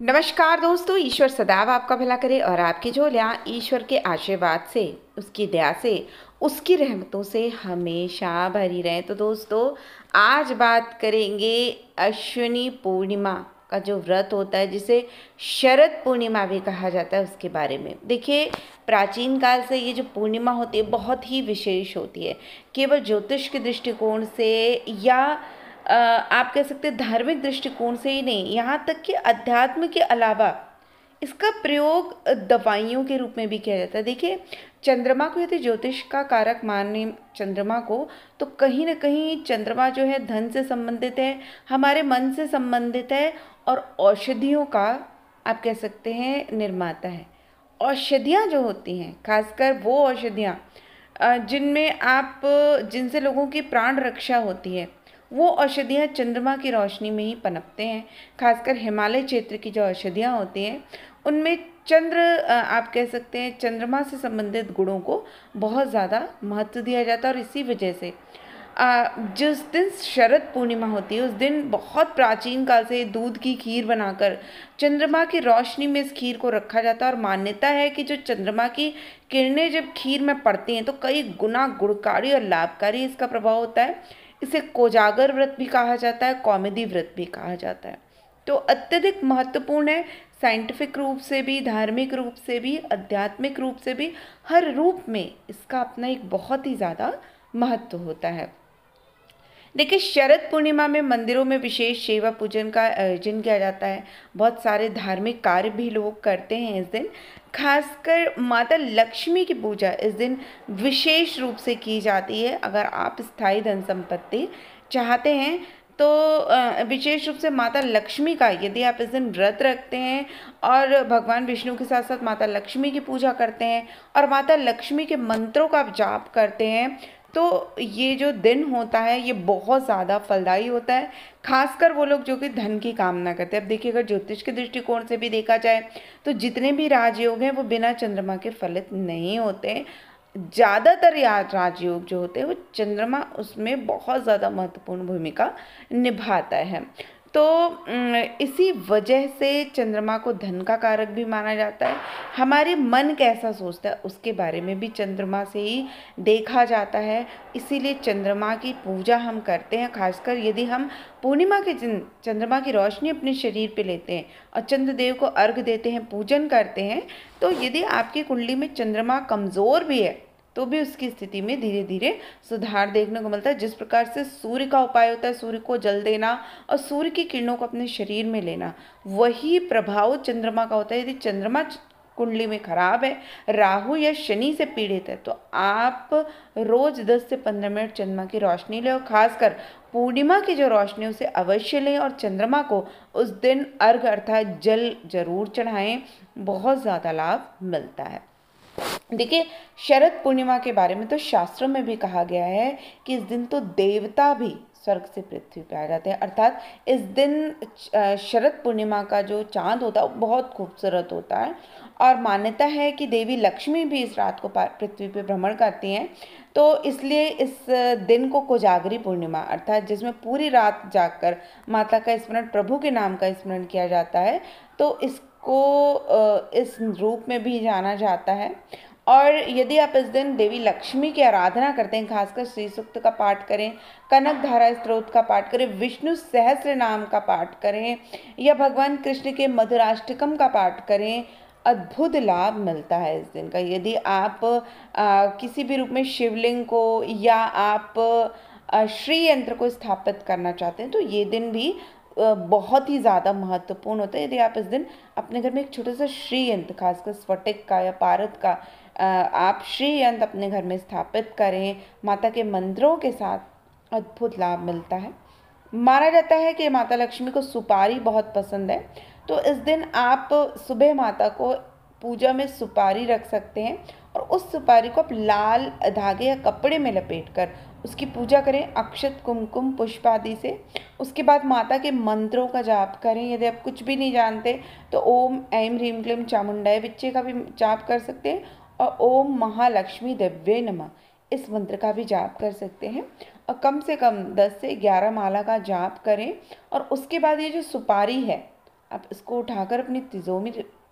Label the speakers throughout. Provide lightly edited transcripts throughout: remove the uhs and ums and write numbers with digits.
Speaker 1: नमस्कार दोस्तों, ईश्वर सदैव आपका भला करे और आपकी झोलियाँ ईश्वर के आशीर्वाद से, उसकी दया से, उसकी रहमतों से हमेशा भरी रहे। तो दोस्तों, आज बात करेंगे अश्विनी पूर्णिमा का जो व्रत होता है, जिसे शरद पूर्णिमा भी कहा जाता है, उसके बारे में। देखिए, प्राचीन काल से ये जो पूर्णिमा होती है बहुत ही विशेष होती है। केवल ज्योतिष के दृष्टिकोण से या आप कह सकते हैं धार्मिक दृष्टिकोण से ही नहीं, यहाँ तक कि अध्यात्म के अलावा इसका प्रयोग दवाइयों के रूप में भी किया जाता है। देखिए, चंद्रमा को यदि ज्योतिष का कारक माने चंद्रमा को, तो कहीं ना कहीं चंद्रमा जो है धन से संबंधित है, हमारे मन से संबंधित है और औषधियों का आप कह सकते हैं निर्माता है। औषधियाँ जो होती हैं, खासकर वो औषधियाँ जिनमें आप जिनसे लोगों की प्राण रक्षा होती है, वो औषधियाँ चंद्रमा की रोशनी में ही पनपते हैं। खासकर हिमालय क्षेत्र की जो औषधियाँ होती हैं, उनमें आप कह सकते हैं चंद्रमा से संबंधित गुणों को बहुत ज़्यादा महत्व दिया जाता है। और इसी वजह से जिस दिन शरद पूर्णिमा होती है, उस दिन बहुत प्राचीन काल से दूध की खीर बनाकर चंद्रमा की रोशनी में इस खीर को रखा जाता है। और मान्यता है कि जो चंद्रमा की किरणें जब खीर में पड़ती हैं, तो कई गुना गुणकारी और लाभकारी इसका प्रभाव होता है। इसे कोजागर व्रत भी कहा जाता है, कौमुदी व्रत भी कहा जाता है। तो अत्यधिक महत्वपूर्ण है, साइंटिफिक रूप से भी, धार्मिक रूप से भी, आध्यात्मिक रूप से भी, हर रूप में इसका अपना एक बहुत ही ज़्यादा महत्व होता है। देखिए, शरद पूर्णिमा में मंदिरों में विशेष सेवा पूजन का आयोजन किया जाता है। बहुत सारे धार्मिक कार्य भी लोग करते हैं इस दिन। खासकर माता लक्ष्मी की पूजा इस दिन विशेष रूप से की जाती है। अगर आप स्थायी धन संपत्ति चाहते हैं, तो विशेष रूप से माता लक्ष्मी का यदि आप इस दिन व्रत रखते हैं और भगवान विष्णु के साथ साथ माता लक्ष्मी की पूजा करते हैं और माता लक्ष्मी के मंत्रों का जाप करते हैं, तो ये जो दिन होता है ये बहुत ज़्यादा फलदायी होता है। खासकर वो लोग जो कि धन की कामना करते हैं। अब देखिए, अगर ज्योतिष के दृष्टिकोण से भी देखा जाए, तो जितने भी राजयोग हैं वो बिना चंद्रमा के फलित नहीं होते। ज़्यादातर राजयोग जो होते हैं वो चंद्रमा उसमें बहुत ज़्यादा महत्वपूर्ण भूमिका निभाता है। तो इसी वजह से चंद्रमा को धन का कारक भी माना जाता है। हमारे मन कैसा सोचता है उसके बारे में भी चंद्रमा से ही देखा जाता है। इसीलिए चंद्रमा की पूजा हम करते हैं। खासकर यदि हम पूर्णिमा के दिन चंद्रमा की रोशनी अपने शरीर पे लेते हैं और चंद्रदेव को अर्घ देते हैं, पूजन करते हैं, तो यदि आपकी कुंडली में चंद्रमा कमज़ोर भी है, तो भी उसकी स्थिति में धीरे धीरे सुधार देखने को मिलता है। जिस प्रकार से सूर्य का उपाय होता है सूर्य को जल देना और सूर्य की किरणों को अपने शरीर में लेना, वही प्रभाव चंद्रमा का होता है। यदि चंद्रमा कुंडली में खराब है, राहु या शनि से पीड़ित है, तो आप रोज 10 से 15 मिनट चंद्रमा की रोशनी लें। और खासकर पूर्णिमा की जो रोशनी उसे अवश्य लें और चंद्रमा को उस दिन अर्घ अर्थात जल जरूर चढ़ाएं। बहुत ज़्यादा लाभ मिलता है। देखिए, शरद पूर्णिमा के बारे में तो शास्त्रों में भी कहा गया है कि इस दिन तो देवता भी स्वर्ग से पृथ्वी पे आ जाते हैं। अर्थात इस दिन शरद पूर्णिमा का जो चांद होता है वो बहुत खूबसूरत होता है। और मान्यता है कि देवी लक्ष्मी भी इस रात को पृथ्वी पे भ्रमण करती हैं। तो इसलिए इस दिन को कोजागरी पूर्णिमा अर्थात जिसमें पूरी रात जागकर माता का स्मरण, प्रभु के नाम का स्मरण किया जाता है, तो इसको इस रूप में भी जाना जाता है। और यदि आप इस दिन देवी लक्ष्मी की आराधना करते हैं, खासकर श्री सूक्त का पाठ करें, कनक धारा स्त्रोत का पाठ करें, विष्णु सहस्त्र नाम का पाठ करें या भगवान कृष्ण के मधुराष्टकम का पाठ करें, अद्भुत लाभ मिलता है इस दिन का। यदि आप किसी भी रूप में शिवलिंग को या आप श्री यंत्र को स्थापित करना चाहते हैं, तो ये दिन भी बहुत ही ज़्यादा महत्वपूर्ण होता है। यदि आप इस दिन अपने घर में एक छोटा सा श्री यंत्र, खासकर स्फटिक का या पारद का आप श्री यंत्र अपने घर में स्थापित करें माता के मंत्रों के साथ, अद्भुत लाभ मिलता है। माना जाता है कि माता लक्ष्मी को सुपारी बहुत पसंद है, तो इस दिन आप सुबह माता को पूजा में सुपारी रख सकते हैं और उस सुपारी को आप लाल धागे या कपड़े में लपेटकर उसकी पूजा करें अक्षत कुमकुम पुष्प आदि से। उसके बाद माता के मंत्रों का जाप करें। यदि आप कुछ भी नहीं जानते तो ओम ऐं ह्रीं क्लीं चामुंडाय विच्चे का भी जाप कर सकते हैं और ओम महालक्ष्मी दिव्ये नमः इस मंत्र का भी जाप कर सकते हैं। और कम से कम 10 से 11 माला का जाप करें। और उसके बाद ये जो सुपारी है आप इसको उठाकर अपनी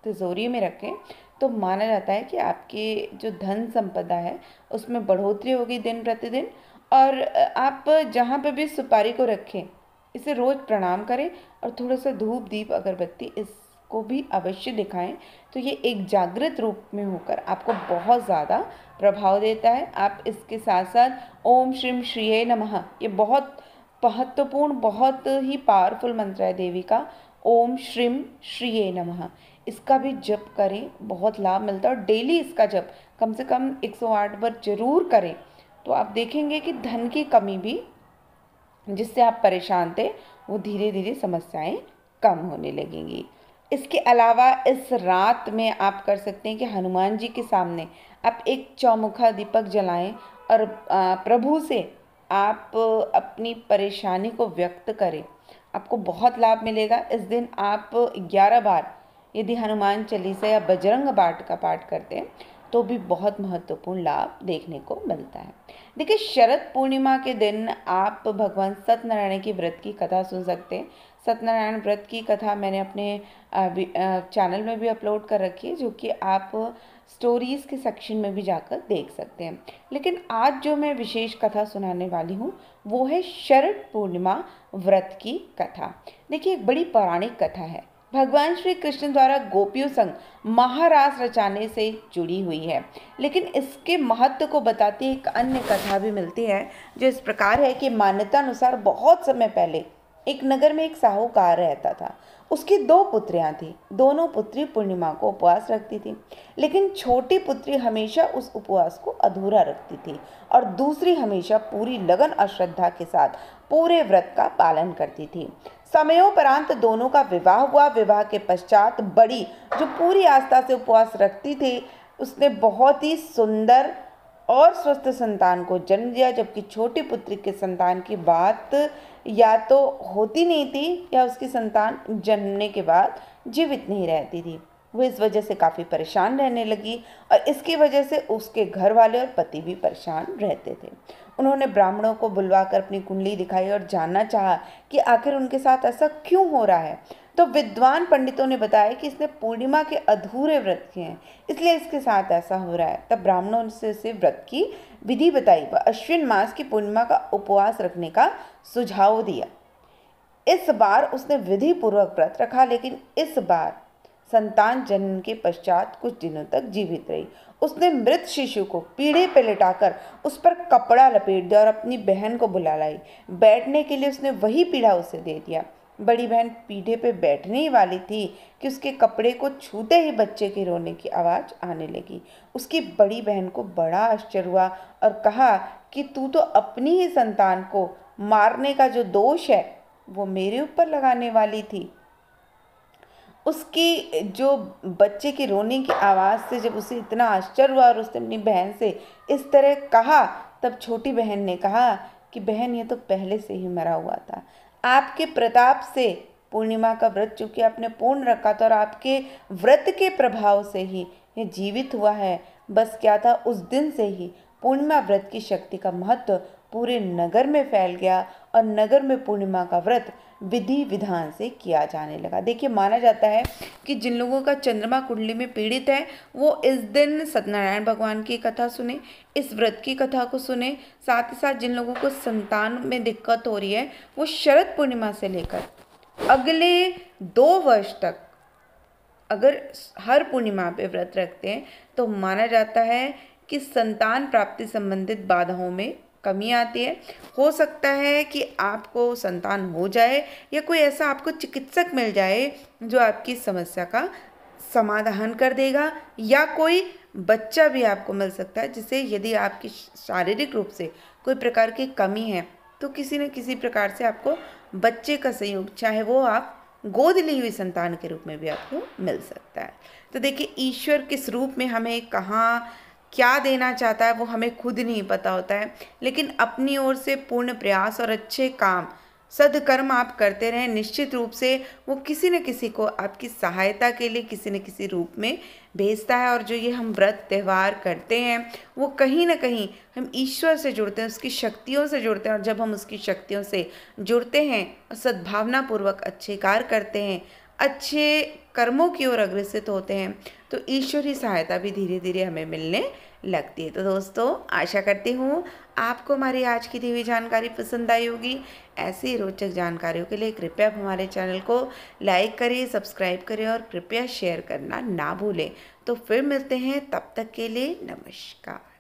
Speaker 1: तिजोरी में रखें तो माना जाता है कि आपके जो धन संपदा है उसमें बढ़ोतरी होगी दिन प्रतिदिन। और आप जहाँ पे भी सुपारी को रखें इसे रोज़ प्रणाम करें और थोड़ा सा धूप दीप अगरबत्ती इसको भी अवश्य दिखाएं, तो ये एक जागृत रूप में होकर आपको बहुत ज़्यादा प्रभाव देता है। आप इसके साथ साथ ओम श्रीम श्रीये नमः, ये बहुत महत्वपूर्ण बहुत ही पावरफुल मंत्र है देवी का, ओम श्रीम श्रीये नमः, इसका भी जप करें, बहुत लाभ मिलता है। और डेली इसका जप कम से कम 108 बार जरूर करें, तो आप देखेंगे कि धन की कमी भी जिससे आप परेशान थे वो धीरे धीरे समस्याएं कम होने लगेंगी। इसके अलावा इस रात में आप कर सकते हैं कि हनुमान जी के सामने आप एक चौमुखा दीपक जलाएं और प्रभु से आप अपनी परेशानी को व्यक्त करें, आपको बहुत लाभ मिलेगा। इस दिन आप 11 बार यदि हनुमान चालीसा या बजरंग बाण का पाठ करते हैं तो भी बहुत महत्वपूर्ण लाभ देखने को मिलता है। देखिए, शरद पूर्णिमा के दिन आप भगवान सत्यनारायण की व्रत की कथा सुन सकते हैं। सत्यनारायण व्रत की कथा मैंने अपने चैनल में भी अपलोड कर रखी है, जो कि आप स्टोरीज़ के सेक्शन में भी जाकर देख सकते हैं। लेकिन आज जो मैं विशेष कथा सुनाने वाली हूँ वो है शरद पूर्णिमा व्रत की कथा। देखिए, एक बड़ी पौराणिक कथा है, भगवान श्री कृष्ण द्वारा गोपियों संग महारास रचाने से जुड़ी हुई है। लेकिन इसके महत्व को बताती एक अन्य कथा भी मिलती है, जो इस प्रकार है कि मान्यता अनुसार बहुत समय पहले एक नगर में एक साहूकार रहता था। उसकी 2 पुत्रियां थीं। दोनों पुत्री पूर्णिमा को उपवास रखती थी, लेकिन छोटी पुत्री हमेशा उस उपवास को अधूरा रखती थी और दूसरी हमेशा पूरी लगन और श्रद्धा के साथ पूरे व्रत का पालन करती थी। समयोपरांत दोनों का विवाह हुआ। विवाह के पश्चात बड़ी, जो पूरी आस्था से उपवास रखती थी, उसने बहुत ही सुंदर और स्वस्थ संतान को जन्म दिया, जबकि छोटी पुत्री के संतान की बात या तो होती नहीं थी या उसकी संतान जन्मने के बाद जीवित नहीं रहती थी। वो इस वजह से काफ़ी परेशान रहने लगी और इसकी वजह से उसके घर वाले और पति भी परेशान रहते थे। उन्होंने ब्राह्मणों को बुलवाकर अपनी कुंडली दिखाई और जानना चाहा कि आखिर उनके साथ ऐसा क्यों हो रहा है। तो विद्वान पंडितों ने बताया कि इसने पूर्णिमा के अधूरे व्रत किए हैं, इसलिए इसके साथ ऐसा हो रहा है। तब ब्राह्मणों ने इसे व्रत की विधि बताई व अश्विन मास की पूर्णिमा का उपवास रखने का सुझाव दिया। इस बार उसने विधि पूर्वक व्रत रखा, लेकिन इस बार संतान जन्म के पश्चात कुछ दिनों तक जीवित रही। उसने मृत शिशु को पीढ़े पर लिटाकर उस पर कपड़ा लपेट दिया और अपनी बहन को बुला लाई। बैठने के लिए उसने वही पीढ़ा उसे दे दिया। बड़ी बहन पीढ़े पे बैठने ही वाली थी कि उसके कपड़े को छूते ही बच्चे के रोने की आवाज़ आने लगी। उसकी बड़ी बहन को बड़ा आश्चर्य हुआ और कहा कि तू तो अपनी ही संतान को मारने का जो दोष है वो मेरे ऊपर लगाने वाली थी। उसकी जो बच्चे के रोने की आवाज़ से जब उसे इतना आश्चर्य हुआ और उसने अपनी बहन से इस तरह कहा, तब छोटी बहन ने कहा कि बहन, ये तो पहले से ही मरा हुआ था। आपके प्रताप से पूर्णिमा का व्रत चूंकि आपने पूर्ण रखा था और आपके व्रत के प्रभाव से ही ये जीवित हुआ है। बस क्या था, उस दिन से ही पूर्णिमा व्रत की शक्ति का महत्व पूरे नगर में फैल गया और नगर में पूर्णिमा का व्रत विधि विधान से किया जाने लगा। देखिए, माना जाता है कि जिन लोगों का चंद्रमा कुंडली में पीड़ित है वो इस दिन सत्यनारायण भगवान की कथा सुने, इस व्रत की कथा को सुने। साथ ही साथ जिन लोगों को संतान में दिक्कत हो रही है वो शरद पूर्णिमा से लेकर अगले 2 वर्ष तक अगर हर पूर्णिमा पे व्रत रखते हैं तो माना जाता है कि संतान प्राप्ति संबंधित बाधाओं में कमी आती है। हो सकता है कि आपको संतान हो जाए या कोई ऐसा आपको चिकित्सक मिल जाए जो आपकी समस्या का समाधान कर देगा, या कोई बच्चा भी आपको मिल सकता है जिसे यदि आपकी शारीरिक रूप से कोई प्रकार की कमी है तो किसी न किसी प्रकार से आपको बच्चे का सहयोग, चाहे वो आप गोद ली हुई संतान के रूप में भी आपको मिल सकता है। तो देखिए, ईश्वर किस रूप में हमें कहाँ क्या देना चाहता है वो हमें खुद नहीं पता होता है, लेकिन अपनी ओर से पूर्ण प्रयास और अच्छे काम सदकर्म आप करते रहें, निश्चित रूप से वो किसी न किसी को आपकी सहायता के लिए किसी न किसी रूप में भेजता है। और जो ये हम व्रत त्यौहार करते हैं वो कहीं ना कहीं हम ईश्वर से जुड़ते हैं, उसकी शक्तियों से जुड़ते हैं। और जब हम उसकी शक्तियों से जुड़ते हैं और सद्भावनापूर्वक अच्छे कार्य करते हैं, अच्छे कर्मों की ओर अग्रसित होते हैं तो ईश्वरी सहायता भी धीरे धीरे हमें मिलने लगती है। तो दोस्तों आशा करती हूँ आपको हमारी आज की दी हुई जानकारी पसंद आई होगी। ऐसी रोचक जानकारियों के लिए कृपया आप हमारे चैनल को लाइक करें, सब्सक्राइब करें और कृपया शेयर करना ना भूलें। तो फिर मिलते हैं, तब तक के लिए नमस्कार।